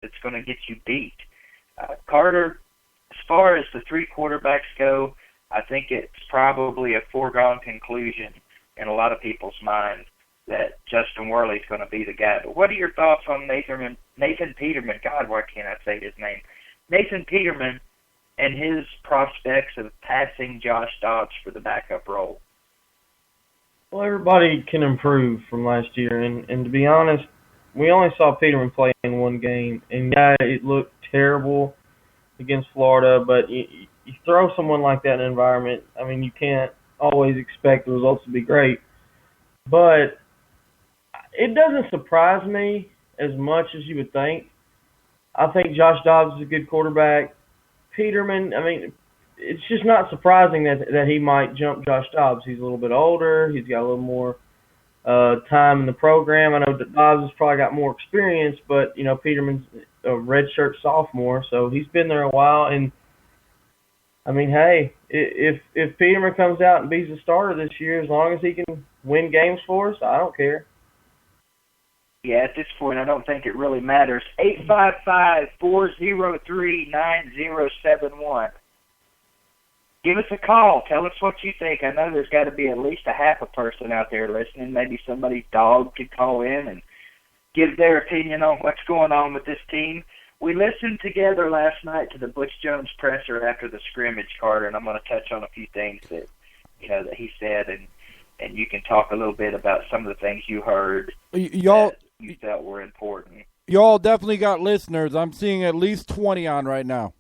that's going to get you beat. Carter, as far as the three quarterbacks go, I think it's probably a foregone conclusion in a lot of people's minds that Justin Worley's going to be the guy. But what are your thoughts on Nathan Peterman? God, why can't I say his name? Nathan Peterman and his prospects of passing Josh Dobbs for the backup role. Well, everybody can improve from last year, and to be honest, we only saw Peterman play in one game, and yeah, it looked terrible against Florida, but you throw someone like that in an environment, I mean, you can't always expect the results to be great. But it doesn't surprise me as much as you would think. I think Josh Dobbs is a good quarterback. Peterman, I mean, it's just not surprising that he might jump Josh Dobbs. He's a little bit older. He's got a little more time in the program. I know that Dobbs has probably got more experience, but, you know, Peterman's a redshirt sophomore, so he's been there a while. And, I mean, hey, if Peterman comes out and beats the starter this year, as long as he can win games for us, I don't care. Yeah, at this point, I don't think it really matters. 855-403-9071. Give us a call. Tell us what you think. I know there's got to be at least a half a person out there listening. Maybe somebody's dog could call in and give their opinion on what's going on with this team. We listened together last night to the Butch Jones presser after the scrimmage, Carter, and I'm going to touch on a few things that he said, and you can talk a little bit about some of the things you heard that you felt were important. Y'all definitely got listeners. I'm seeing at least 20 on right now.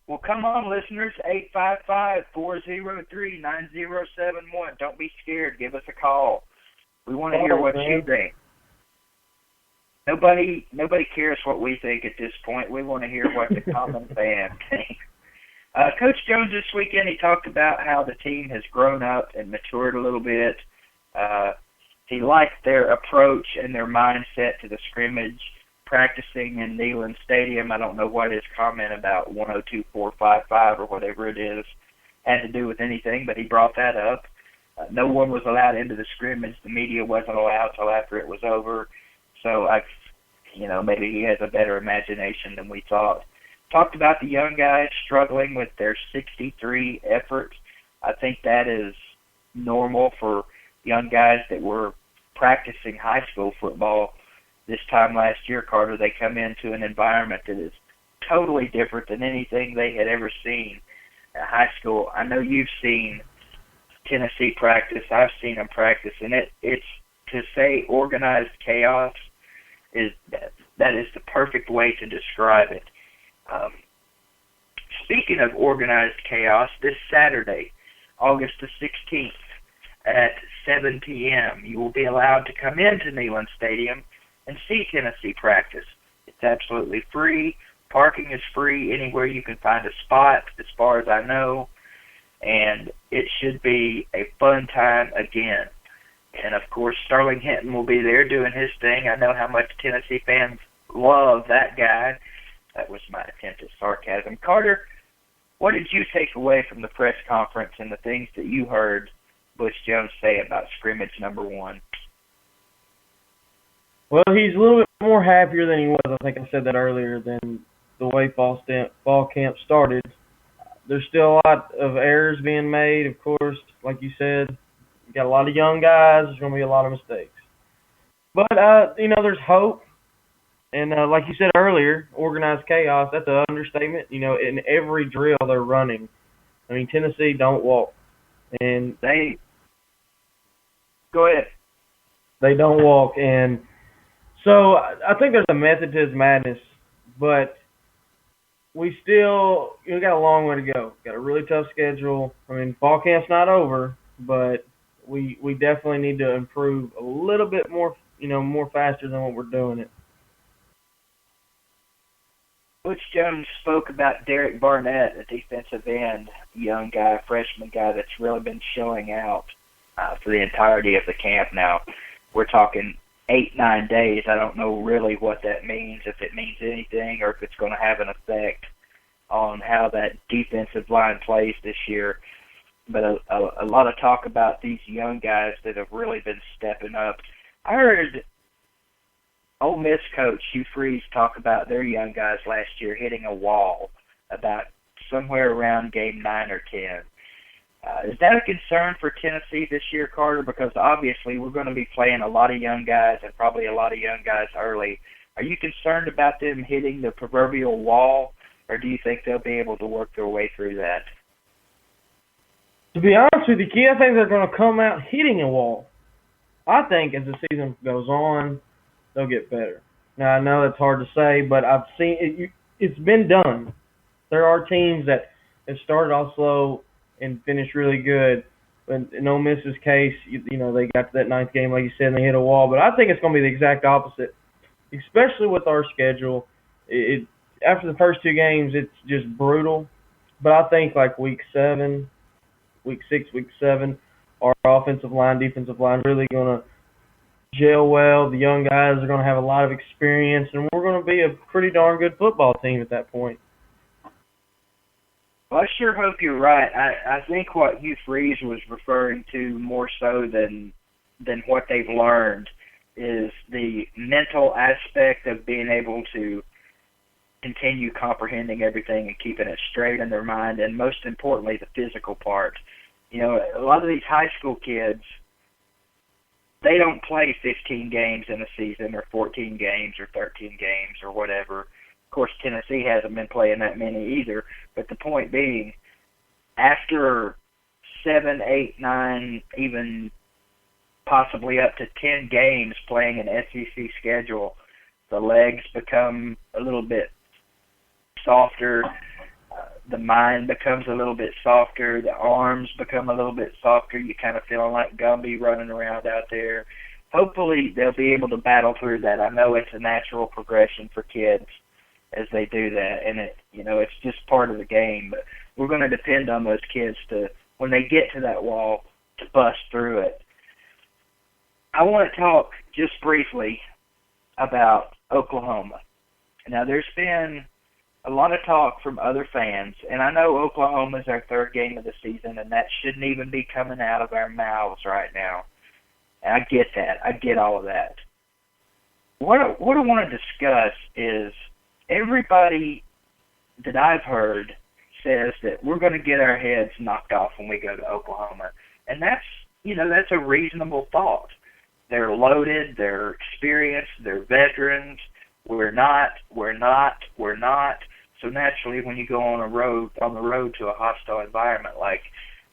Well, come on, listeners, 855-403-9071. Don't be scared. Give us a call. We want to hear what you think. Nobody cares what we think at this point. We want to hear what the common fan thinks. Coach Jones this weekend, he talked about how the team has grown up and matured a little bit. He liked their approach and their mindset to the scrimmage, practicing in Neyland Stadium. I don't know what his comment about 102.455 or whatever it is had to do with anything, but he brought that up. No one was allowed into the scrimmage. The media wasn't allowed until after it was over. So maybe he has a better imagination than we thought. Talked about the young guys struggling with their 63 effort. I think that is normal for young guys that were practicing high school football this time last year, Carter. They come into an environment that is totally different than anything they had ever seen at high school. I know you've seen Tennessee practice. I've seen them practice, and it's to say organized chaos that is the perfect way to describe it. Speaking of organized chaos, this Saturday, August the 16th at 7 p.m., you will be allowed to come into Neyland Stadium and see Tennessee practice. It's absolutely free. Parking is free anywhere you can find a spot, as far as I know, and it should be a fun time again. And, of course, Sterling Hinton will be there doing his thing. I know how much Tennessee fans love that guy. That was my attempt at sarcasm. Carter, what did you take away from the press conference and the things that you heard Butch Jones say about scrimmage number one? Well, he's a little bit more happier than he was. I think I said that earlier, than the way fall camp started. There's still a lot of errors being made, of course. Like you said, you got a lot of young guys. There's going to be a lot of mistakes. But, there's hope. And like you said earlier, organized chaos, that's an understatement. In every drill they're running. I mean, Tennessee don't walk. And go ahead. They don't walk. And so I think there's a method to his madness, but we still got a long way to go. Got a really tough schedule. I mean, fall camp's not over, but we definitely need to improve a little bit more, more faster than what we're doing it. Butch Jones spoke about Derek Barnett, a defensive end, young guy, freshman guy that's really been showing out for the entirety of the camp now. We're talking 8-9 days. I don't know really what that means, if it means anything or if it's going to have an effect on how that defensive line plays this year. But a lot of talk about these young guys that have really been stepping up. I heard Ole Miss coach Hugh Freeze talked about their young guys last year hitting a wall about somewhere around game 9 or 10. Is that a concern for Tennessee this year, Carter? Because obviously we're going to be playing a lot of young guys and probably a lot of young guys early. Are you concerned about them hitting the proverbial wall, or do you think they'll be able to work their way through that? To be honest with you, Key, I think they're going to come out hitting a wall. I think as the season goes on, they'll get better. Now, I know it's hard to say, but I've seen it. It's been done. There are teams that have started off slow and finished really good. But in Ole Miss's case, you know, they got to that 9th game, like you said, and they hit a wall. But I think it's going to be the exact opposite, especially with our schedule. After the first 2 games, it's just brutal. But I think like week 6, week 7, our offensive line, defensive line really going to gel well. The young guys are going to have a lot of experience, and we're going to be a pretty darn good football team at that point. Well, I sure hope you're right. I think what Hugh Freeze was referring to more so than what they've learned is the mental aspect of being able to continue comprehending everything and keeping it straight in their mind, and most importantly, the physical part. You know, a lot of these high school kids, they don't play 15 games in a season or 14 games or 13 games or whatever. Of course, Tennessee hasn't been playing that many either, but the point being, after 7, 8, 9, even possibly up to 10 games playing an SEC schedule, the legs become a little bit softer, the mind becomes a little bit softer, the arms become a little bit softer, you kind of feeling like Gumby running around out there. Hopefully they'll be able to battle through that. I know it's a natural progression for kids as they do that, and it's just part of the game, but we're going to depend on those kids to, when they get to that wall, to bust through it. I want to talk just briefly about Oklahoma. Now, there's been a lot of talk from other fans, and I know Oklahoma's our 3rd game of the season, and that shouldn't even be coming out of our mouths right now. And I get that. I get all of that. What I want to discuss is everybody that I've heard says that we're going to get our heads knocked off when we go to Oklahoma. And that's a reasonable thought. They're loaded, they're experienced, they're veterans. We're not. So naturally, when you go on the road to a hostile environment like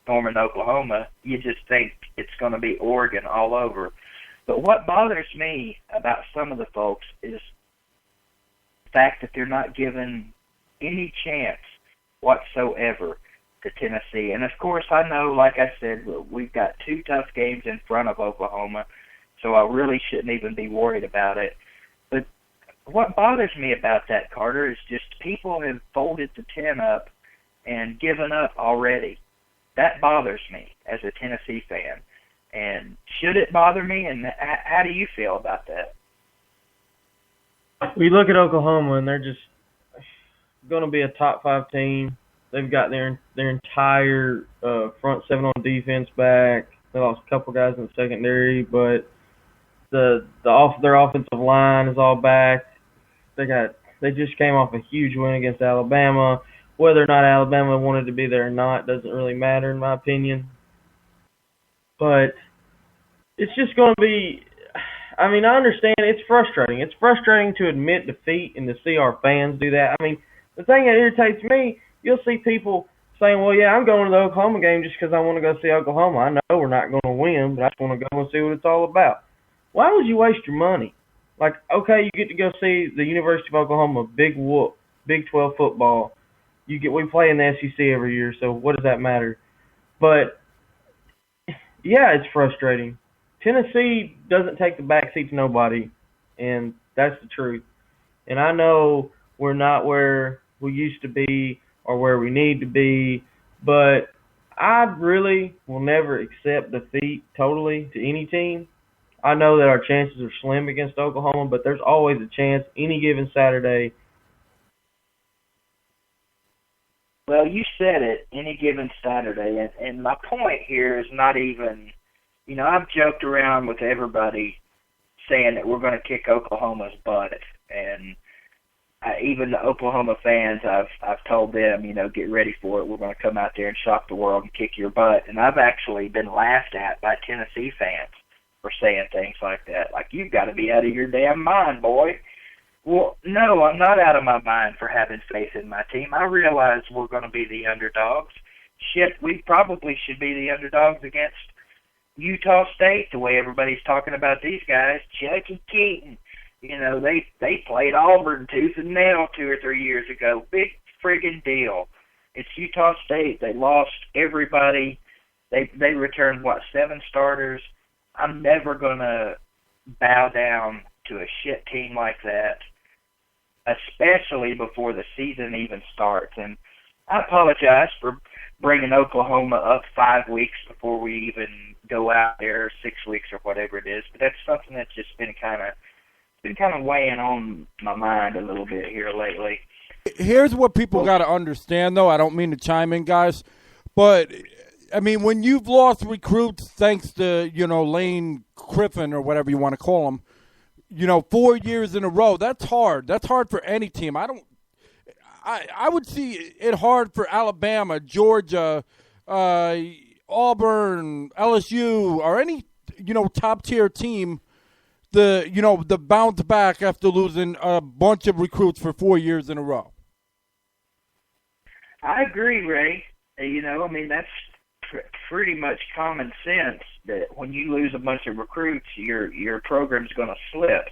Norman, Oklahoma, you just think it's going to be Oregon all over. But what bothers me about some of the folks is the fact that they're not given any chance whatsoever to Tennessee. And of course, I know, like I said, we've got 2 tough games in front of Oklahoma, so I really shouldn't even be worried about it. But what bothers me about that, Carter, is just people have folded the tent up and given up already. That bothers me as a Tennessee fan. And should it bother me? And how do you feel about that? We look at Oklahoma, and they're just going to be a top 5 team. They've got their entire front 7 on defense back. They lost a couple guys in the secondary, but their offensive line is all back. They just came off a huge win against Alabama. Whether or not Alabama wanted to be there or not doesn't really matter in my opinion. But it's just going to be, I mean, I understand it's frustrating. It's frustrating to admit defeat and to see our fans do that. I mean, the thing that irritates me, you'll see people saying, well, yeah, I'm going to the Oklahoma game just because I want to go see Oklahoma. I know we're not going to win, but I just want to go and see what it's all about. Why would you waste your money? Like, okay, you get to go see the University of Oklahoma, Big 12 football. We play in the SEC every year, so what does that matter? But, yeah, it's frustrating. Tennessee doesn't take the backseat to nobody, and that's the truth. And I know we're not where we used to be or where we need to be, but I really will never accept defeat totally to any team. I know that our chances are slim against Oklahoma, but there's always a chance any given Saturday. Well, you said it, any given Saturday, and my point here is not even, I've joked around with everybody saying that we're going to kick Oklahoma's butt. And even the Oklahoma fans, I've told them, get ready for it. We're going to come out there and shock the world and kick your butt. And I've actually been laughed at by Tennessee fans for saying things like that. Like, you've got to be out of your damn mind, boy. Well, no, I'm not out of my mind for having faith in my team. I realize we're going to be the underdogs. Shit, we probably should be the underdogs against Utah State, the way everybody's talking about these guys. Chucky Keaton, they played Auburn tooth and nail 2 or 3 years ago. Big friggin' deal. It's Utah State. They lost everybody. They returned, 7 starters? I'm never going to bow down to a shit team like that, especially before the season even starts. And I apologize for bringing Oklahoma up 5 weeks before we even go out there, 6 weeks or whatever it is. But that's something that's just been kind of weighing on my mind a little bit here lately. Here's what people got to understand, though. I don't mean to chime in, guys, but I mean, when you've lost recruits thanks to, Lane Kiffin or whatever you want to call him, 4 years in a row, that's hard. That's hard for any team. I would see it hard for Alabama, Georgia, Auburn, LSU, or any, top-tier team, the bounce back after losing a bunch of recruits for 4 years in a row. I agree, Ray. That's pretty much common sense that when you lose a bunch of recruits, your program's going to slip.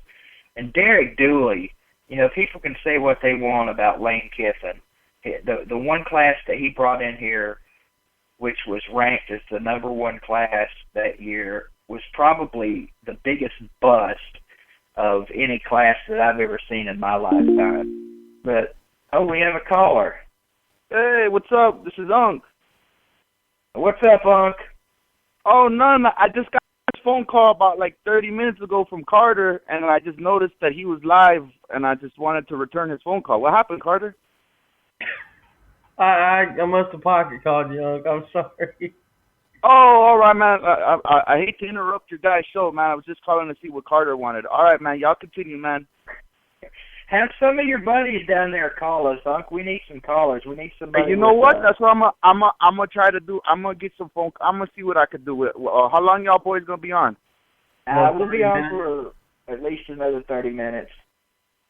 And Derek Dooley, people can say what they want about Lane Kiffin. The one class that he brought in here, which was ranked as the number 1 class that year, was probably the biggest bust of any class that I've ever seen in my lifetime. But, we have a caller. Hey, what's up? This is Unc. What's up, Unc? Oh, none. I just got a phone call about 30 minutes ago from Carter, and I just noticed that he was live, and I just wanted to return his phone call. What happened, Carter? I must have pocket called you, Unc. I'm sorry. Oh, all right, man. I hate to interrupt your guys' show, man. I was just calling to see what Carter wanted. All right, man. Y'all continue, man. Have some of your buddies down there call us, Unc. We need some callers. We need somebody. Hey, you know what? That's what I'm gonna try to do. I'm gonna get some phone. I'm gonna see what I could do with. How long y'all boys gonna be on? We'll be on for at least another 30 minutes.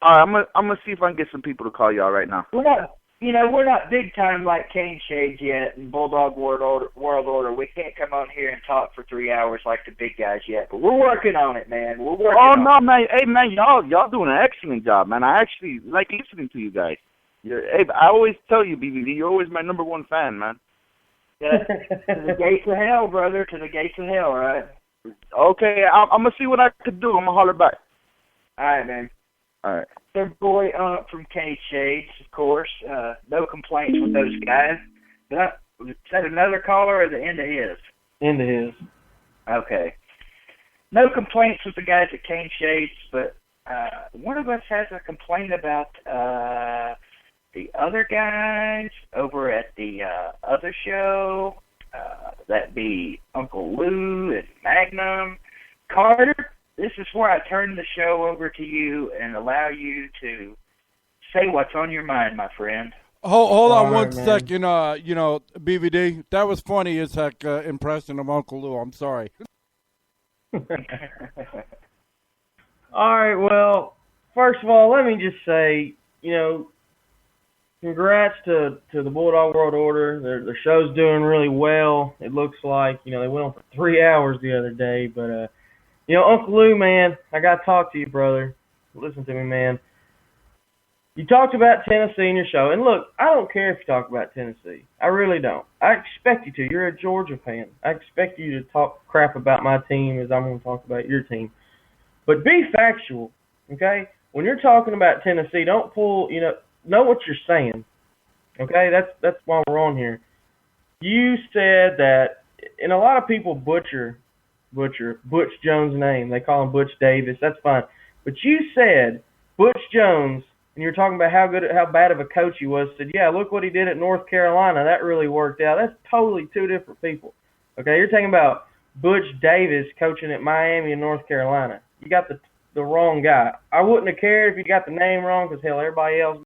All right, I'm gonna see if I can get some people to call y'all right now. We're not big time like Cane Shades yet and Bulldog World Order. We can't come on here and talk for 3 hours like the big guys yet, but we're working on it, man. We're working on it. Oh, no, man. Hey, man, y'all doing an excellent job, man. I actually like listening to you guys. Hey, I always tell you, BBD, you're always my number 1 fan, man. Yeah, to the gates of hell, brother. To the gates of hell, right? Okay, I'm going to see what I could do. I'm going to holler back. All right, man. All right. Their boy from Cage Shades, of course. No complaints with those guys. Is that another caller or the end of his? End of his. Okay. No complaints with the guys at Cane Shades, but one of us has a complaint about the other guys over at the other show. That'd be Uncle Lou and Magnum. Carter, this is where I turn the show over to you and allow you to say what's on your mind, my friend. Hold on one second, BVD. That was funny as heck impression of Uncle Lou. I'm sorry. All right, well, first of all, let me just say, congrats to the Bulldog World Order. Their show's doing really well. It looks like, they went on for 3 hours the other day, but Uncle Lou, man, I got to talk to you, brother. Listen to me, man. You talked about Tennessee in your show, and look, I don't care if you talk about Tennessee. I really don't. I expect you to. You're a Georgia fan. I expect you to talk crap about my team as I'm going to talk about your team. But be factual, okay? When you're talking about Tennessee, don't pull, know what you're saying, okay? That's why we're on here. You said that, and a lot of people butcher Butch Jones' name. They call him Butch Davis. That's fine. But you said Butch Jones, and you're talking about how bad of a coach he was. Said, yeah, look what he did at North Carolina. That really worked out. That's totally 2 different people. Okay, you're talking about Butch Davis coaching at Miami and North Carolina. You got the the wrong guy. I wouldn't have cared if you got the name wrong because, hell, everybody else